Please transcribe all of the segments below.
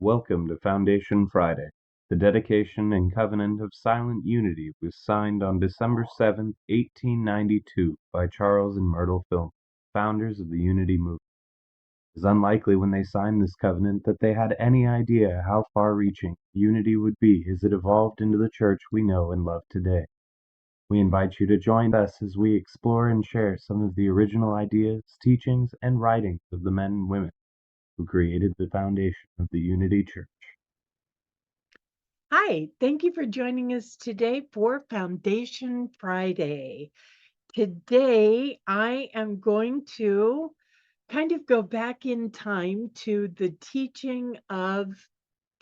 Welcome to Foundation Friday. The dedication and covenant of silent unity was signed on December 7th, 1892 by Charles and Myrtle Fillmore, founders of the Unity movement. It is unlikely when they signed this covenant that they had any idea how far-reaching unity would be as it evolved into the church we know and love today. We invite you to join us as we explore and share some of the original ideas, teachings, and writings of the men and women who created the foundation of the Unity Church. Hi, thank you for joining us today for Foundation Friday. Today, I am going to kind of go back in time to the teaching of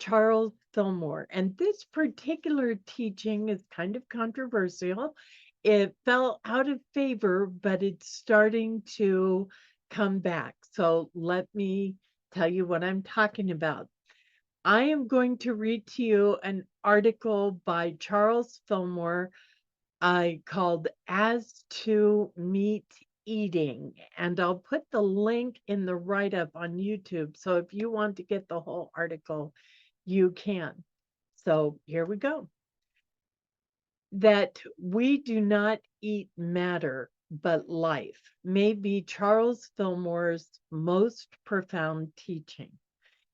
Charles Fillmore. And this particular teaching is kind of controversial. It fell out of favor, but it's starting to come back. So let me tell you what I'm talking about. I am going to read to you an article by Charles Fillmore called As to Meat Eating. And I'll put the link in the write up on YouTube. So if you want to get the whole article, you can. So here we go. That we do not eat matter, but life may be Charles Fillmore's most profound teaching.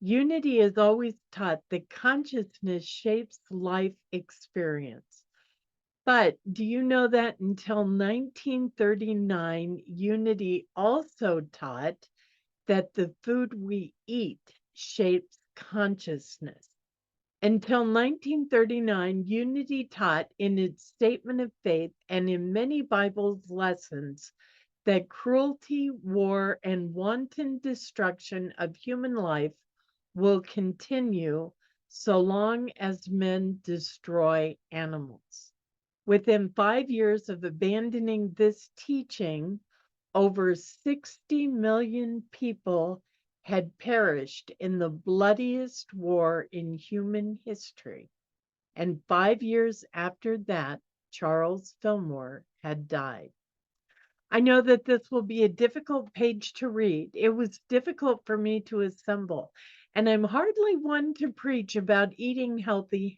Unity is always taught that consciousness shapes life experience. But do you know that until 1939, Unity also taught that the food we eat shapes consciousness? Until 1939, Unity taught in its statement of faith and in many Bible's lessons that cruelty, war, and wanton destruction of human life will continue so long as men destroy animals. Within 5 years of abandoning this teaching, over 60 million people had perished in the bloodiest war in human history. And 5 years after that, Charles Fillmore had died. I know that this will be a difficult page to read. It was difficult for me to assemble, and I'm hardly one to preach about healthy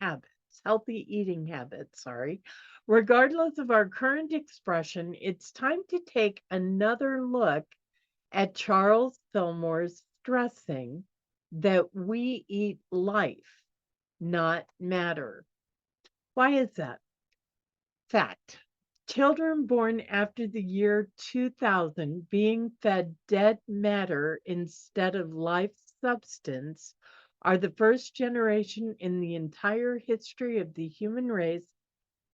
eating habits, sorry. Regardless of our current expression, it's time to take another look at Charles Fillmore's stressing that we eat life, not matter. Why is that? Fact. Children born after the year 2000 being fed dead matter instead of life substance are the first generation in the entire history of the human race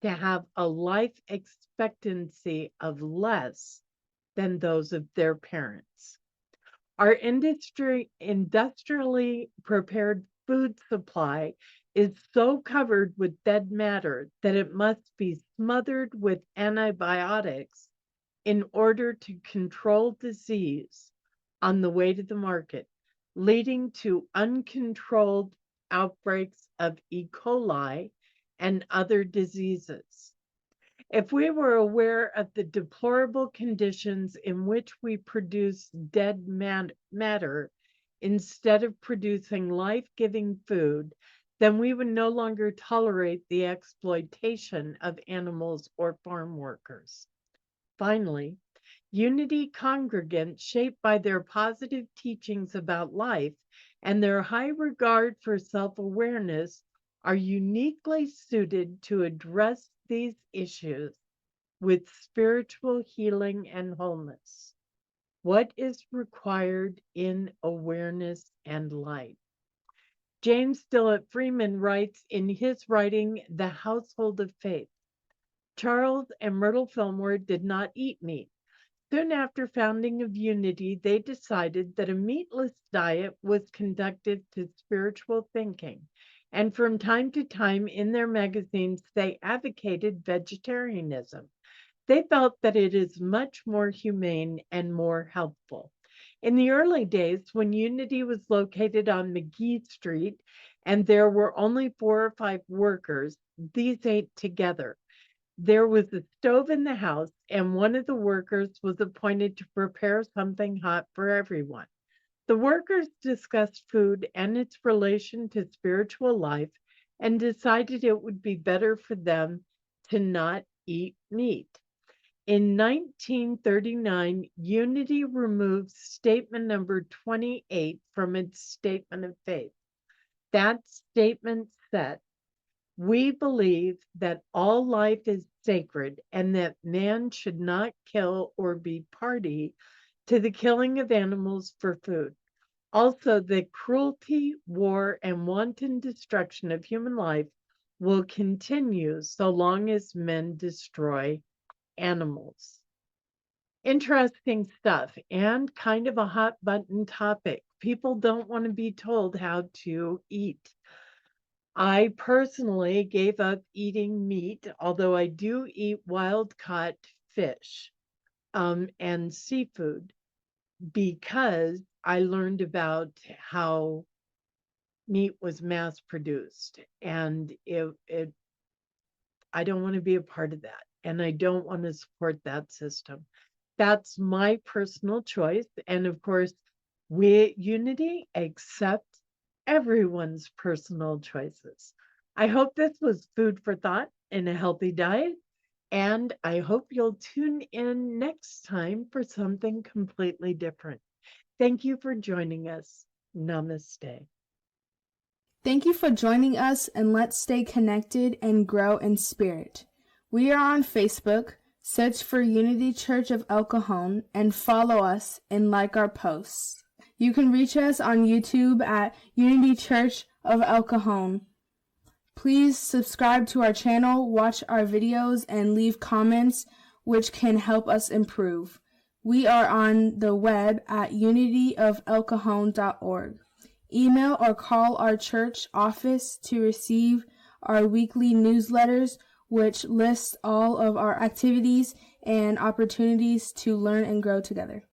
to have a life expectancy of less than those of their parents. Our industrially prepared food supply is so covered with dead matter that it must be smothered with antibiotics in order to control disease on the way to the market, leading to uncontrolled outbreaks of E. coli and other diseases. If we were aware of the deplorable conditions in which we produce dead matter instead of producing life giving food, then we would no longer tolerate the exploitation of animals or farm workers. Finally, Unity congregants, shaped by their positive teachings about life and their high regard for self awareness, are uniquely suited to address these issues with spiritual healing and wholeness. What is required in awareness and light? James Dillett Freeman writes in his writing, The Household of Faith. Charles and Myrtle Fillmore did not eat meat. Soon after founding of Unity, they decided that a meatless diet was conducive to spiritual thinking, and from time to time in their magazines, they advocated vegetarianism. They felt that it is much more humane and more helpful. In the early days, when Unity was located on McGee Street and there were only 4 or 5 workers, these ate together. There was a stove in the house, and one of the workers was appointed to prepare something hot for everyone. The workers discussed food and its relation to spiritual life and decided it would be better for them to not eat meat. In 1939, Unity removed statement number 28 from its statement of faith. That statement said, "We believe that all life is sacred and that man should not kill or be party to the killing of animals for food. Also, that cruelty, war, and wanton destruction of human life will continue so long as men destroy animals." Interesting stuff and kind of a hot button topic. People don't want to be told how to eat. I personally gave up eating meat, although I do eat wild caught fish and seafood because I learned about how meat was mass produced, and I don't want to be a part of that, and I don't want to support that system. That's my personal choice, and of course, we at Unity accept everyone's personal choices. I hope this was food for thought and a healthy diet, and I hope you'll tune in next time for something completely different. Thank you for joining us. Namaste. Thank you for joining us, and let's stay connected and grow in spirit. We are on Facebook. Search for Unity Church of El Cajon and follow us and like our posts. You can reach us on YouTube at Unity Church of El Cajon. Please subscribe to our channel, watch our videos, and leave comments which can help us improve. We are on the web at unityofelcajon.org. Email or call our church office to receive our weekly newsletters, which lists all of our activities and opportunities to learn and grow together.